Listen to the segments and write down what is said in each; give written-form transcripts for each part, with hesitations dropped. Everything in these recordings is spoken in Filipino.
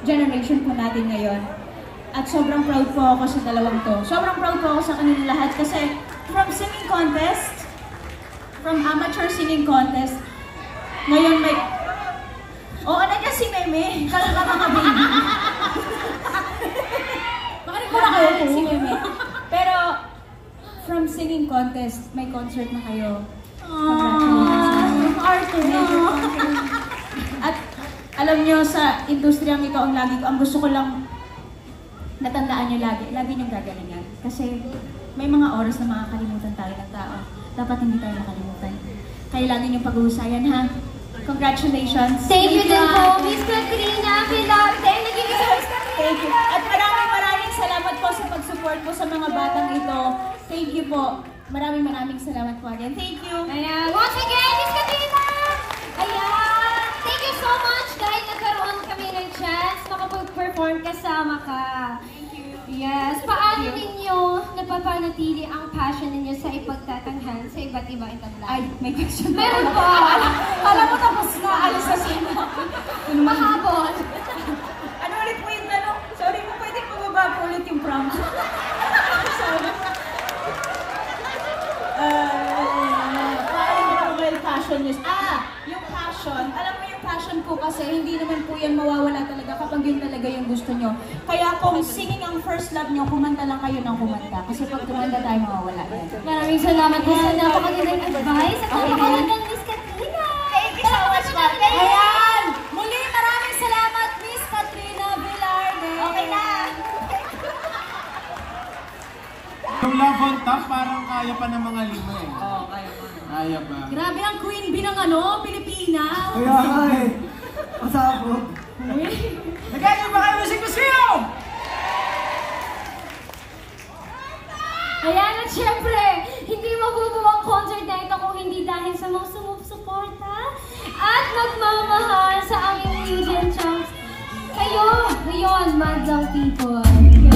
generation po natin ngayon. At sobrang proud po ako sa dalawang to. Sobrang proud po ako sa kanila lahat kasi from singing contest, from amateur singing contest, ngayon may... Oo, nandiyan si Meme. Kala ka mga baby. Makinig ko na kayo si Meme. Pero, from singing contest, may concert na kayo. At alam nyo, sa industriyang ito, ang gusto ko lang natandaan nyo lagi nyo gagalingan. Kasi may mga oras na makakalimutan tayo ng tao. Dapat hindi tayo nakalimutan. Kaya lagi nyo pag-uusayan, ha? Congratulations! Thank you din po, Miss Katrina Velarde. Naging isa Miss Katrina. Thank you. At maraming salamat po sa pag-support po sa mga batang ito. Thank you po. Maraming salamat po again. Thank you. Ayan. Once again, Miss Katrina! Ayan. Thank you so much dahil nagkaroon kami ng chance makapag-perform kasama ka. Thank you. Yes. Paano ninyo napapanatili ang passion ninyo sa ipagtatanghal sa iba't ibang tabla? Ay, may question. Meron po. Alam mo tapos na. Alis na sino. Mahabol. Ano ulit po yung tanong? Sorry mo, pwede pababa po ulit yung prompt. Sorry. Passion news. Yung passion. Alam mo yung passion ko kasi hindi naman po yan mawawala talaga kapag yun talaga yung gusto nyo. Kaya kung singing ang first love nyo, kumanta lang kayo ng kumanta. Kasi pag kumanta tayo, mawawala yan. Maraming salamat po sa napakagandang advice at napakagandang Miss Katrina. Thank you so much, Ma'am. Ayan! Muli, maraming salamat, Miss Katrina Velarde. Okay na. Yung Love on Top, parang kaya pa ng mga lima eh. Oo, kaya pa. Kaya ba? Grabe ang Queen Bee ng Pilipinas. Kaya nga eh. Masabog. Nag-enjoy ba kayo Music Museum? Ayan, at syempre, hindi mabubuo ang concert na ito kung hindi dahil sa mga sumusuporta at nagmamahal sa aming Legion Chunks. Kayo, ngayon, madlang people. Thank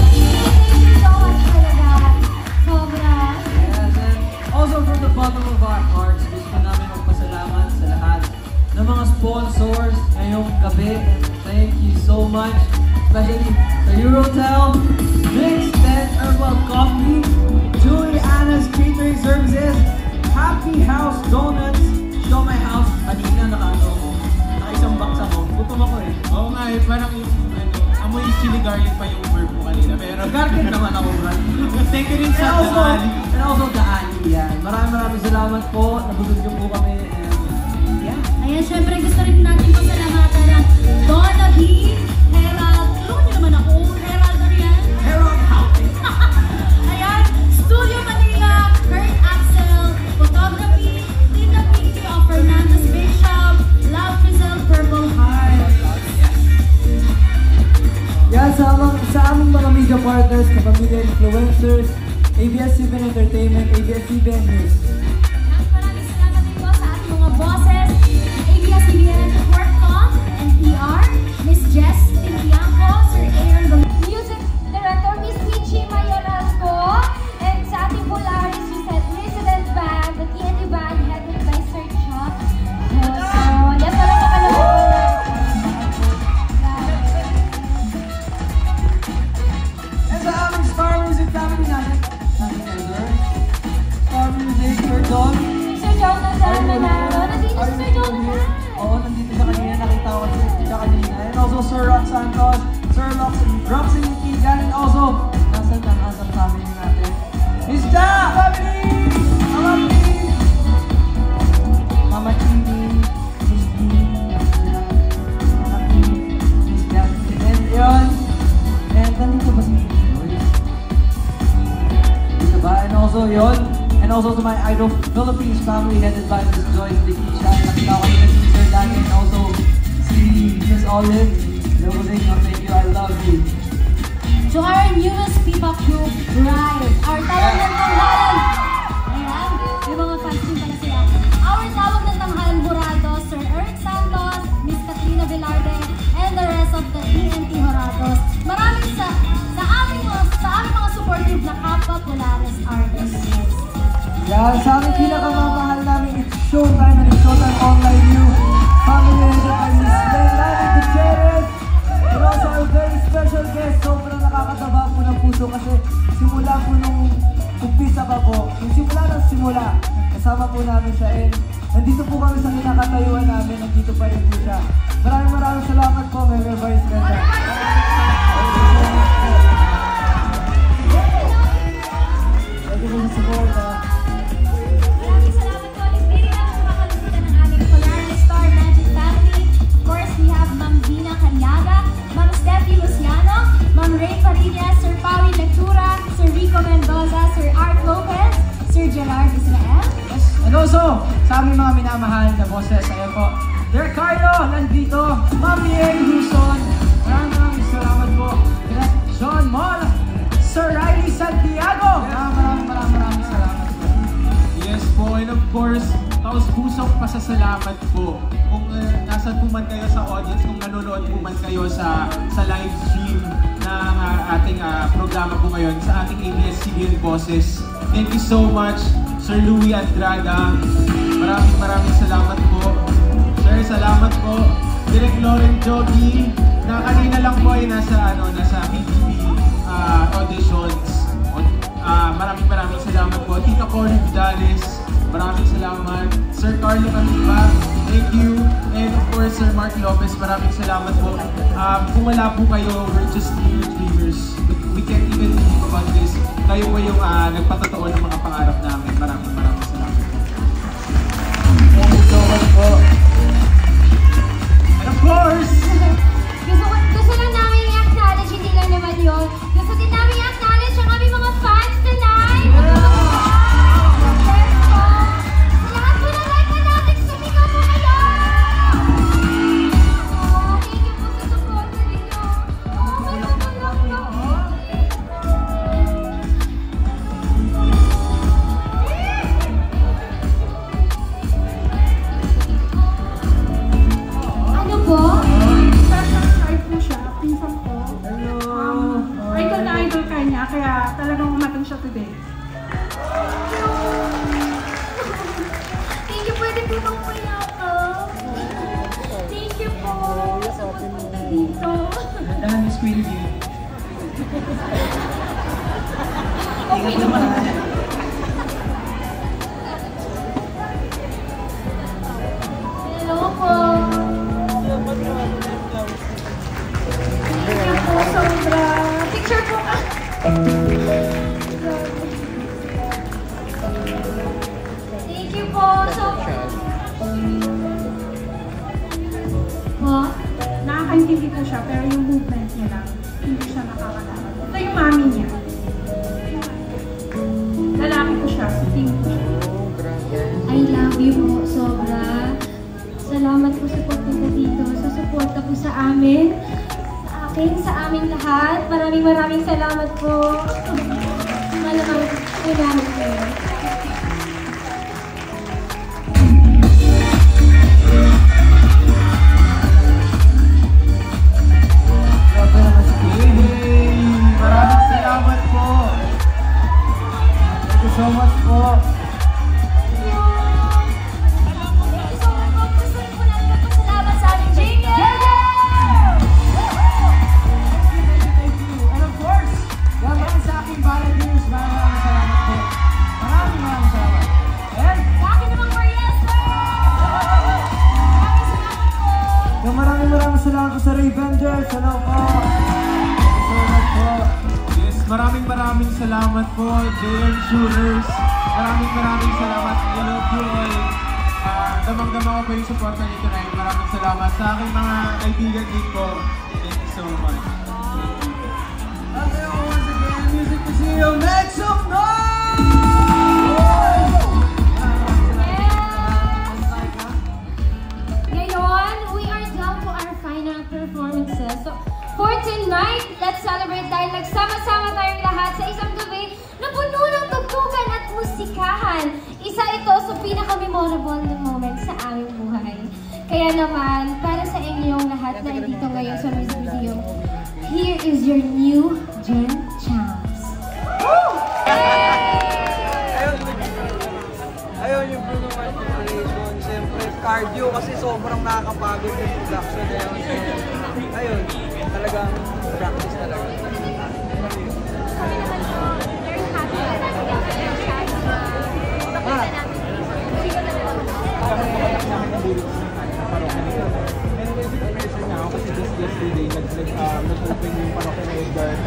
you so much talaga. Sobra. Yes, and also from the bottom of our hearts, gusto namin magpasalamat sa lahat ng mga sponsors ngayong gabi. And thank you so much, especially sa Eurotel, Mix and Herbal Coffee, Juliana's Catering Services, Happy House Donuts, Show My House. Kanina naka-isang box ako. Gutom ako eh. Oo nga eh, parang amoy chili garlic pa yung verb ko kanina. Pero Garlic naman ako, Brad. thank you rin sa Daan. And also the Ali, yan. Maraming salamat po. Nabusog niyo po kami. And yeah. Ayan, syempre gusto rin natin pasalamatan ng Donna B, Herald, tulungan niyo naman ako, Herald Ariel. Harold Houghton. Ayan, Studio Manila, Kurt Axel, Photography, Tita Pinky of Fernandez Bishop, Love Giselle Purple Heart. Yan, sa aming mga media partners, kapamilya influencers, ABS-CBN Entertainment, ABS-CBN News. Maraming salamat din po sa ating mga bosses, ABS-CBN Workcom and PR, Miss Jess Tintiangco, Sir Aaron, Music Director Miss Michi Mayoral po, and sa ating Polaris Resident Band, the TNT Band headed by Sir Chuck. So, yes, wala pa pala po. And sa aming Star Music family natin, Star Music, Sir Don. Sir Jonathan Manalo. Nandito si Sir Jonathan. Oo, nandito siya kanina. Nakita ko siya kanina. And also Sir Rock Santos, Sir Roxy Nitigan, and also nasa ang family natin. Miss Da! Family! Mama P! Mama Chini, Miss D, Mama P, Miss Jackie, and yun. And nandito ba si Joyce? Dito ba? And also yun. And also to my Idol Philippines family headed by Miss Joyce Dikisha. Nakita ko nila si Sir Danny and also si Miss Olive. Thank you, I love you. To our newest P-pop group, Rise, our tawag ng tanghalan. Ayan, may mga fans din pala sila. Our tawag ng tanghalan Jurado, Sir Eric Santos, Miss Katrina Velarde, and the rest of the TNT Jurados. Maraming sa aming mga supportive na kapwa Polaris artists. Yan, sa aming pinakamamahal namin, it's Showtime and it's Showtime Online You. Family headed by Miss Leilani Gutierrez. And also our dito kasi simula po nung umpisa pa po, yung simula ng simula, kasama po namin siya and nandito po kami sa kinakatayuan namin, nandito pa rin po siya. Maraming salamat po, Mayor Vice Ganda. Thank you for the support. Maraming salamat po. Hindi rin ako makakalimutan ng aming Polaris Star Magic Family. Of course, we have Ma'am Dina Cariaga, Ma'am Steffi Luciano, Ma'am Ray Padilla, Sir Pawi Lectura, Sir Rico Mendoza, Sir Art Lopez, Sir Gerard Israel. Yes. And also, sa aming mga minamahal na boses, ayan po, Sir Carlo Landrito, Ma'am Miel Huson, maraming salamat po. John Moll, Sir Riley Santiago, maraming salamat po. Yes po, and of course, taos-pusong pasasalamat po. Kung nasan po man kayo sa audience, kung nanonood po man kayo sa live stream ng ating programa po ngayon, sa ating ABS-CBN Boses. Thank you so much, Sir Louie Andrada. Maraming salamat po. Sir, salamat po. Direk Lauren Jogi, na kanina lang po ay nasa BTV auditions. Maraming salamat po. Tita Cory Vidales, maraming salamat. Sir Carlo Canipa, thank you. And of course, Sir Mark Lopez, maraming salamat po. Kung wala po kayo, we're just mere dreamers. We can't even think about this. Kayo po yung nagpatotoo ng mga pangarap namin. Maraming salamat po. Thank you so much po. And of course, Gusto lang namin i-acknowledge, hindi lang naman yun. Gusto din namin i-acknowledge ang aming mga fans tonight. Yes po. Lahat po na like na natin, sumigaw po kayo. Thank you po sa support ninyo. Ano po? Type po siya, pinsan ko. Idol na idol ka niya, kaya talagang umatang siya today. Thank you, pwede po bang kuya ako? Thank you po. Sa pagpunta dito. Dahan, Miss Queen Bee. Okay naman. Hello po. Thank you po, sobra. Picture po ka. Thank you po. So, po? Nakakaintindi po siya, pero yung movement niya lang, hindi siya nakakalala. Ito yung mami niya. Lalaki po siya, pink po siya. I love you po, sobra. Salamat po sa pagpunta dito, sa suporta po sa amin, sa akin, sa aming lahat. Maraming salamat po. Malamang po namin kayo. Grabe naman si Queen. Maraming salamat po. Thank you so much po. Thank you so much po. Gusto rin po namin magpasalamat sa aming jingle! Thank you. And of course, galing sa aking volunteers, maraming salamat po. Maraming salamat. And Sa akin namang Mariester! Maraming salamat po! maraming salamat po sa Ray Vendors. Hello po. Thank you so much po. yes, maraming salamat po, JM Shooters. Maraming salamat. I love you all. Damang-dama ko po yung support na nito tonight. Maraming salamat sa aking mga kaibigan din po. Thank you so much. Okay, once again, Music Museum, make some noise! Ngayon, we are down to our final performances. So, for tonight, let's celebrate dahil nagsama-sama tayong lahat sa isang gabi na puno ng tugtugan at musikahan. Isa ito sa pinaka-memorable na moment sa aming buhay. Kaya naman, para sa inyong lahat na dito ngayon sa Music Museum, here is your new Gen Champs. Woo! Ayun yung Bruno Mars preparation, siyempre cardio kasi sobrang nakakapagod yung production na yun. So, ayun, talagang practice talaga. kasama ko na Edgar.